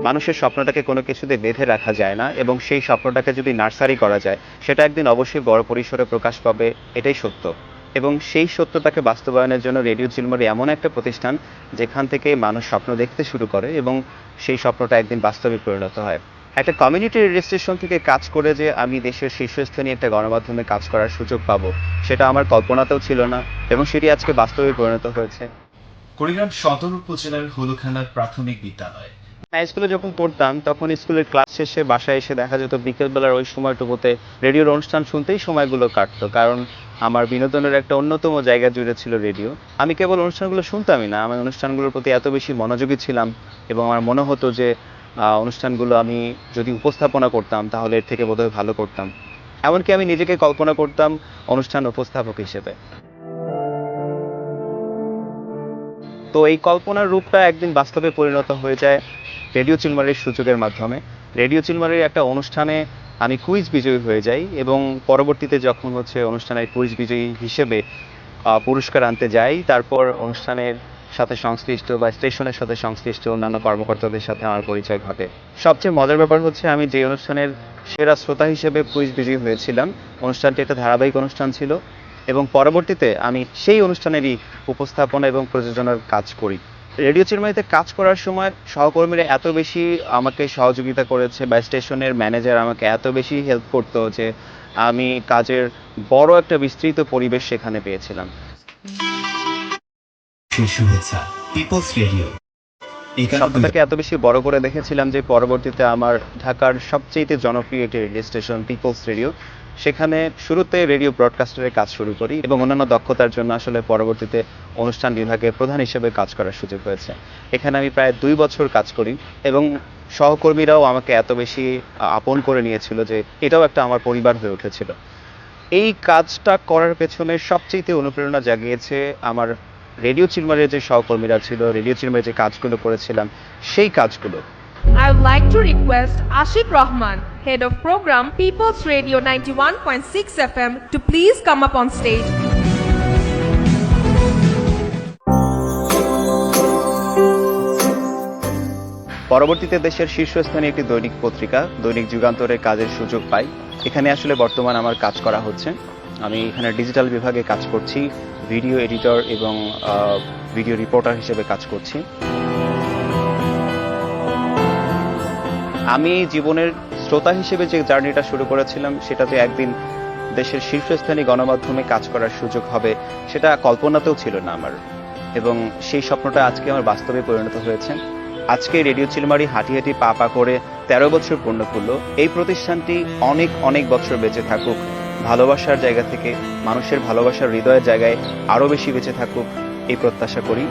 মানুষের স্বপ্নটাকে কোনো কিছুতে বেঁধে রাখা যায় না, এবং সেই স্বপ্নটাকে যদি নার্সারি করা যায় সেটা একদিন অবশ্যই বড় পরিসরে প্রকাশ পাবে, এটাই সত্য। এবং সেই সত্যটাকে বাস্তবায়নের জন্য রেডিও চিলমারি এমন একটা প্রতিষ্ঠান যেখান থেকে মানুষ স্বপ্ন দেখতে শুরু করে এবং সেই স্বপ্নটা একদিন বাস্তবে পরিণত হয়। একটা কমিউনিটি রেডিও স্টেশন থেকে কাজ করে যে আমি দেশের শীর্ষস্থানীয় একটা গণমাধ্যমে কাজ করার সুযোগ পাবো, সেটা আমার কল্পনাতেও ছিল না, এবং সেটি আজকে বাস্তবে পরিণত হয়েছে। কুড়িগ্রাম সদর উপজেলার হলুখানার প্রাথমিক বিদ্যালয়। হাই স্কুলে যখন পড়তাম তখন স্কুলের ক্লাস শেষে বাসায় এসে দেখা যেত বিকেলবেলার ওই সময়টুকুতে রেডিওর অনুষ্ঠান শুনতেই সময়গুলো কাটতো, কারণ আমার বিনোদনের একটা অন্যতম জায়গা জুড়ে ছিল রেডিও। আমি কেবল অনুষ্ঠানগুলো শুনতামই না, আমি অনুষ্ঠানগুলোর প্রতি এত বেশি মনোযোগী ছিলাম এবং আমার মনে হতো যে অনুষ্ঠানগুলো আমি যদি উপস্থাপনা করতাম তাহলে এর থেকে বোধহয় ভালো করতাম। এমনকি আমি নিজেকে কল্পনা করতাম অনুষ্ঠান উপস্থাপক হিসেবে। তো এই কল্পনার রূপটা একদিন বাস্তবে পরিণত হয়ে যায় রেডিও চিলমারির সুযোগের মাধ্যমে। রেডিও চিলমারির একটা অনুষ্ঠানে আমি কুইজ বিজয়ী হয়ে যাই, এবং পরবর্তীতে যখন অনুষ্ঠানের কুইজ বিজয়ী হিসেবে পুরস্কার আনতে যাই, তারপর অনুষ্ঠানের সাথে সংশ্লিষ্ট বা স্টেশনের সাথে সংশ্লিষ্ট অন্যান্য কর্মকর্তাদের সাথে আমার পরিচয় ঘটে। সবচেয়ে মজার ব্যাপার হচ্ছে আমি যে অনুষ্ঠানের সেরা শ্রোতা হিসেবে কুইজ বিজয়ী হয়েছিলাম, অনুষ্ঠানটি একটা ধারাবাহিক অনুষ্ঠান ছিল, এবং পরবর্তীতে আমি সেই অনুষ্ঠানেরই উপস্থাপনা এবং প্রযোজনার কাজ করি। রেডিও চিলমারিতে কাজ করার সময় সহকর্মীরা এত বেশি আমাকে সহযোগিতা করেছে, বা স্টেশনের ম্যানেজার আমাকে এত বেশি হেল্প করতো যে আমি কাজের বড় একটা বিস্তৃত পরিবেশ সেখানে পেয়েছিলাম। শুভেচ্ছা পিপলস রেডিও। স্বপ্নটাকে এত বেশি বড় করে দেখেছিলাম যে পরবর্তীতে আমার ঢাকার সবচেয়ে জনপ্রিয় একটি রেডিও স্টেশন পিপলস রেডিও, সেখানে শুরুতে রেডিও ব্রডকাস্টারের কাজ শুরু করি, এবং অন্যান্য দক্ষতার জন্য আসলে পরবর্তীতে অনুষ্ঠান বিভাগের প্রধান হিসেবে কাজ করার সুযোগ হয়েছে। এখানে আমি প্রায় 2 বছর কাজ করি, এবং সহকর্মীরাও আমাকে এত বেশি আপন করে নিয়েছিল যে এটাও একটা আমার পরিবার হয়ে উঠেছিল। এই কাজটা করার পেছনে সবচেয়ে অনুপ্রেরণা জাগিয়েছে আমার রেডিও চিলমারির যে সহকর্মীরা ছিল, রেডিও চিলমারির যে কাজগুলো করেছিলাম সেই কাজগুলো। I would like to request Ashik Rahman, Head of Program, People's Radio 91.6 FM, to please come up on stage. পরবর্তীতে দেশের শীর্ষস্থানীয় একটি দৈনিক পত্রিকা দৈনিক যুগান্তরে কাজের সুযোগ পাই। এখানে আসলে বর্তমান আমার কাজ করা হচ্ছে। আমি এখানে ডিজিটাল বিভাগে কাজ করছি, ভিডিও এডিটর এবং ভিডিও রিপোর্টার হিসেবে কাজ করছি। আমি জীবনের শ্রোতা হিসেবে যে জার্নিটা শুরু করেছিলাম, সেটাতে একদিন দেশের শীর্ষস্থানীয় গণমাধ্যমে কাজ করার সুযোগ হবে, সেটা কল্পনাতেও ছিল না আমার, এবং সেই স্বপ্নটা আজকে আমার বাস্তবে পরিণত হয়েছে। আজকে রেডিও চিলমারি হাঁটি হাঁটি পা পা করে 13 বছর পূর্ণ করল। এই প্রতিষ্ঠানটি অনেক অনেক বছর বেঁচে থাকুক, ভালোবাসার জায়গা থেকে মানুষের ভালোবাসার হৃদয়ের জায়গায় আরও বেশি বেঁচে থাকুক, এই প্রত্যাশা করি।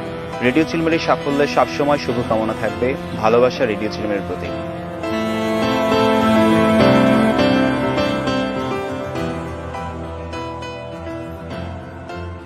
রেডিও চিলমারির সাফল্যে সবসময় শুভকামনা থাকবে ভালোবাসা রেডিও চিলমারির প্রতি।